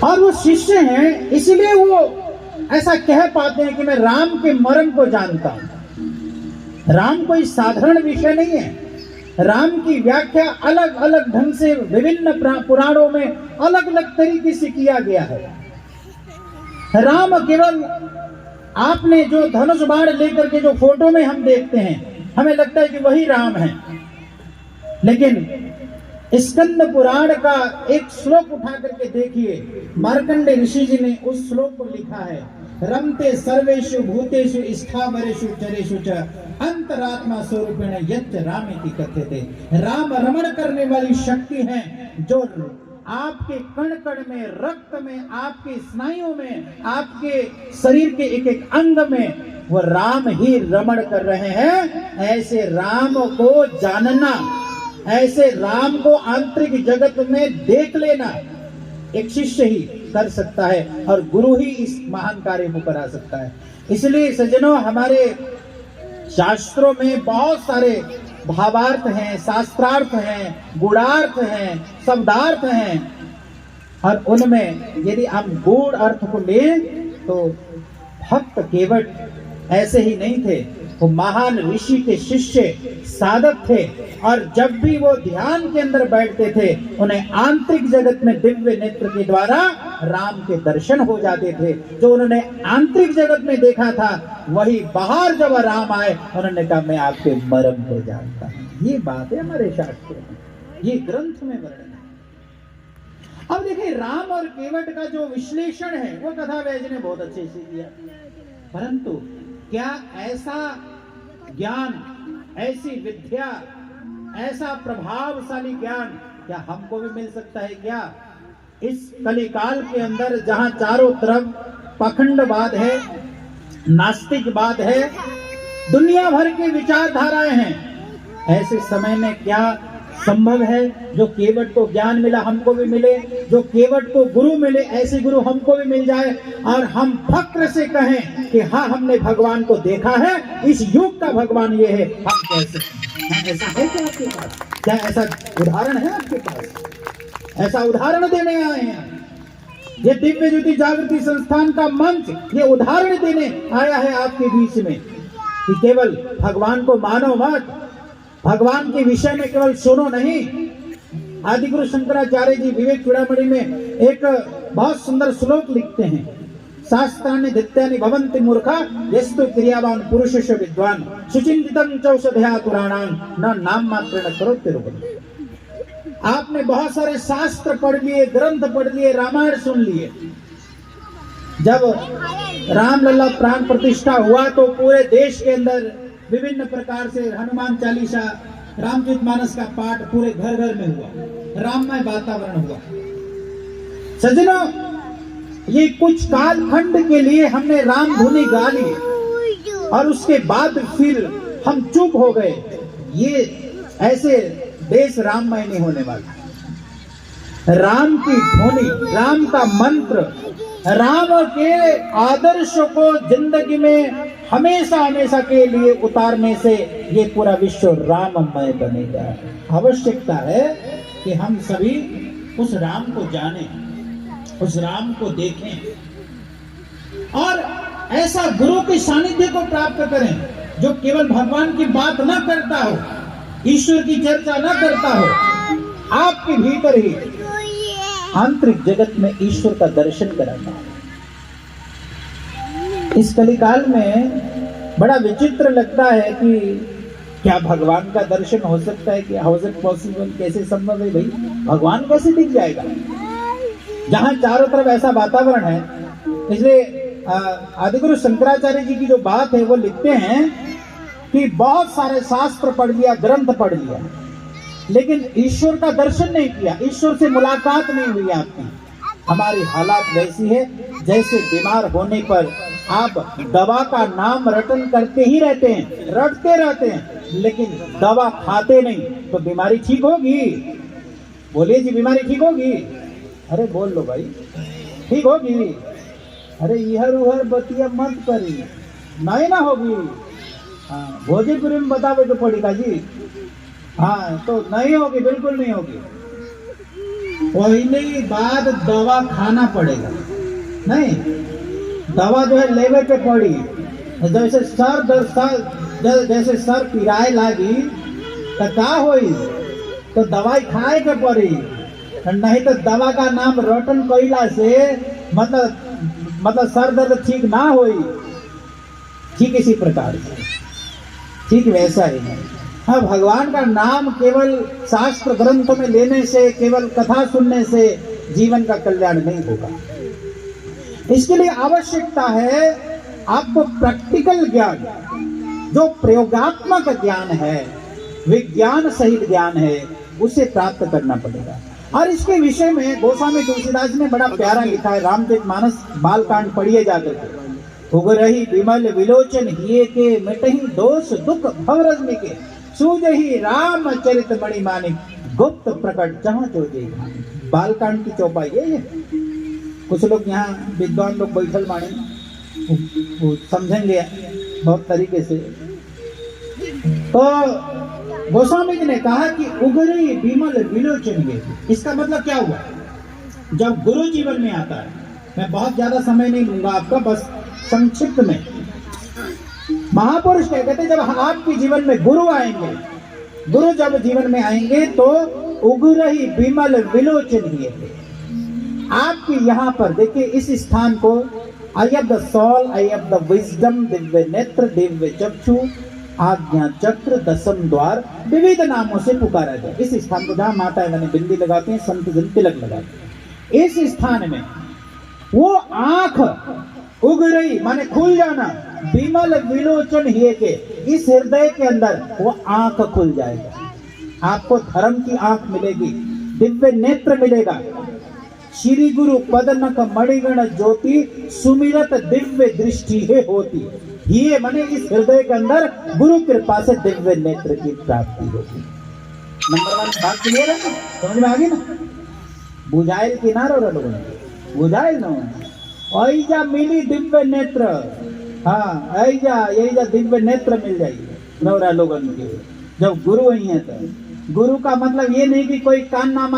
और वो शिष्य हैं, इसलिए वो ऐसा कह पाते हैं कि मैं राम के मर्म को जानता हूं। राम कोई साधारण विषय नहीं है। राम की व्याख्या अलग अलग ढंग से विभिन्न पुराणों में अलग अलग तरीके से किया गया है। राम केवल आपने जो धनुष बाण लेकर के जो फोटो में हम देखते हैं, हमें लगता है कि वही राम है, लेकिन स्कंद पुराण का एक श्लोक उठा करके देखिए, मार्कंडेय ऋषि जी ने उस श्लोक को लिखा है, रमते सर्वेषु भूतेषु स्थावरेषु चरेषु च अंतरात्मा स्वरूपेण यच्च रामेति कथ्यते। राम रमण करने वाली शक्ति है जो आपके कण कण में, रक्त में, आपके स्नायुओं में, आपके शरीर के एक एक अंग में वो राम ही रमण कर रहे हैं। ऐसे राम को जानना, ऐसे राम को आंतरिक जगत में देख लेना एक शिष्य ही कर सकता है और गुरु ही इस महान कार्य को करा सकता है। इसलिए सज्जनों, हमारे शास्त्रों में बहुत सारे भावार्थ हैं, शास्त्रार्थ हैं, गुणार्थ हैं, शब्दार्थ हैं, और उनमें यदि हम गूढ़ अर्थ को लें तो भक्त केवट ऐसे ही नहीं थे, वो महान ऋषि के शिष्य साधक थे, और जब भी वो ध्यान के अंदर बैठते थे उन्हें आंतरिक जगत में दिव्य नेत्र के द्वारा राम के दर्शन हो जाते थे। जो उन्होंने आंतरिक जगत में देखा था वही बाहर जब राम आए उन्होंने कहा मैं आपके मर्म को जानता हूं। ये बात है हमारे शास्त्रों में, ये ग्रंथ में वर्णन है। अब देखिए, राम और केवट का जो विश्लेषण है वो कथावैज ने बहुत अच्छे से किया, परंतु क्या ऐसा ज्ञान, ऐसी विद्या, ऐसा प्रभावशाली ज्ञान क्या हमको भी मिल सकता है क्या? इस कलिकाल के अंदर जहां चारों तरफ पाखंडवाद है, नास्तिकवाद है, दुनिया भर की विचारधाराएं हैं, ऐसे समय में क्या संभव है जो केवट को ज्ञान मिला हमको भी मिले, जो केवट को गुरु मिले ऐसे गुरु हमको भी मिल जाए, और हम फक्र से कहें कि हाँ हमने भगवान को देखा है, इस युग का भगवान ये है। हम कैसे, ऐसा है क्या आपके पास? क्या ऐसा उदाहरण है आपके पास? ऐसा उदाहरण देने आए हैं। ये दिव्य ज्योति जागृति संस्थान का मंच ये उदाहरण देने आया है आपके बीच में कि केवल भगवान को मानो मत, भगवान के विषय में केवल सुनो नहीं। आदिगुरु शंकराचार्य जी विवेक चूड़ामणि में एक बहुत सुंदर श्लोक लिखते हैं, शास्त्राणि धित्यानि भवन्ति मूर्खा यस्तु क्रियावान पुरुषेश विद्वान सुचिंतितं चौषधया पुराणां न नाम मात्र न करोति रुपम। आपने बहुत सारे शास्त्र पढ़ लिए, ग्रंथ पढ़ लिए, रामायण सुन लिए। जब रामलला प्राण प्रतिष्ठा हुआ तो पूरे देश के अंदर विभिन्न प्रकार से हनुमान चालीसा, रामचरितमानस का पाठ पूरे घर घर में हुआ, राममय वातावरण हुआ। सज्जनों, ये कुछ कालखंड के लिए हमने राम धुनी गा ली और उसके बाद फिर हम चुप हो गए। ये ऐसे देश राममय नहीं होने वाला। राम की धुनी, राम का मंत्र, राम के आदर्श को जिंदगी में हमेशा हमेशा के लिए उतारने से ये पूरा विश्व राममय बनेगा। आवश्यकता है कि हम सभी उस राम को जानें, उस राम को देखें और ऐसा गुरु के सानिध्य को प्राप्त करें जो केवल भगवान की बात न करता हो, ईश्वर की चर्चा न करता हो, आपके भीतर ही आंतरिक जगत में ईश्वर का दर्शन कराता है। इस कलिकाल में बड़ा विचित्र लगता है कि क्या भगवान का दर्शन हो सकता है? कि हाउ इज इट पॉसिबल? कैसे संभव है भाई? भगवान कैसे दिख जाएगा जहां चारों तरफ ऐसा वातावरण है? इसलिए आदिगुरु शंकराचार्य जी की जो बात है वो लिखते हैं कि बहुत सारे शास्त्र पढ़ लिया, ग्रंथ पढ़ लिया, लेकिन ईश्वर का दर्शन नहीं किया, ईश्वर से मुलाकात नहीं हुई आपकी। हमारी हालात वैसी है जैसे बीमार होने पर आप दवा का नाम रटन करते ही रहते हैं, रटते रहते हैं, लेकिन दवा खाते नहीं तो बीमारी ठीक होगी? बोलिए जी, बीमारी ठीक होगी? अरे बोल लो भाई, ठीक होगी? अरे इहर उहर बतिया मत करी, नहीं ना होगी। हाँ, भोजपुरी में बतावे तो पड़ेगा जी। हाँ, तो नहीं होगी, बिल्कुल नहीं होगी। पहली बात दवा खाना पड़ेगा, नहीं दवा जो है लेवे पे पड़ी। जैसे जैसे सर पिराए लागी तो का होई, तो दवाई खाए के पड़ी, नहीं तो दवा का नाम रोटन कोयला से मतलब सर दर्द ठीक ना होई। ठीक इसी प्रकार से, ठीक वैसा ही है। हाँ, भगवान का नाम केवल शास्त्र ग्रंथों में लेने से, केवल कथा सुनने से जीवन का कल्याण नहीं होगा। इसके लिए आवश्यकता है आपको प्रैक्टिकल ज्ञान, जो प्रयोगात्मक ज्ञान है, विज्ञान सहित ज्ञान है, उसे प्राप्त करना पड़ेगा। और इसके विषय में गोस्वामी तुलसीदास ने बड़ा प्यारा लिखा है। रामचरितमानस बालकांड पढ़िए जाकर के। उगरही विमल विलोचन हिये के, मिटहि दोष दुख भवरजनी के, सूझहि रामचरित मणि मानिक, गुप्त प्रकट जहाँ जो जे। बालकांड की चौपाई ये है। कुछ लोग यहाँ विद्वान लोग बैठल माने, वो समझेंगे बहुत तरीके से। तो गोस्वामी जी ने कहा कि उगरी विमल विलोचन के, इसका मतलब क्या हुआ? जब गुरु जीवन में आता है, मैं बहुत ज्यादा समय नहीं लूंगा आपका, बस संक्षिप्त में। महापुरुष कहते जब आपके जीवन में गुरु आएंगे, गुरु जब जीवन में आएंगे तो उगरही विमल विलोचन ही है। आपके यहाँ पर देखिए इस स्थान को I have the soul, I have the wisdom, दिव्य नेत्र, दिव्य चक्षु, आज्ञा चक्र, दसम द्वार, विविध नामों से पुकारा जाए। इस स्थान को जहां माता है मैंने बिंदी लगाते हैं, संत जन तिलक लगाते हैं। इस स्थान में वो आंख उग रही माने खुल जाना, विमल विलोचन हिये के, इस हृदय के अंदर वो आंख खुल जाएगा। आपको धर्म की आंख मिलेगी, दिव्य नेत्र मिलेगा। श्री गुरु पदनक मणिगण ज्योति, सुमिरत दिव्य दृष्टि है होती। ये माने इस हृदय के अंदर गुरु कृपा से दिव्य नेत्र की प्राप्ति होगी। नंबर 1 बात क्लियर है ना? समझ में आ गई ना? बुझाइल किनारो लोगों बुझाइल ना, ऐजा मिली दिव्य नेत्र। हाँ, ऐजा दिव्य नेत्र मिल जाएगी नवरा लोगन के जब गुरु वही है। तो गुरु का मतलब ये नहीं कि कोई कान नामा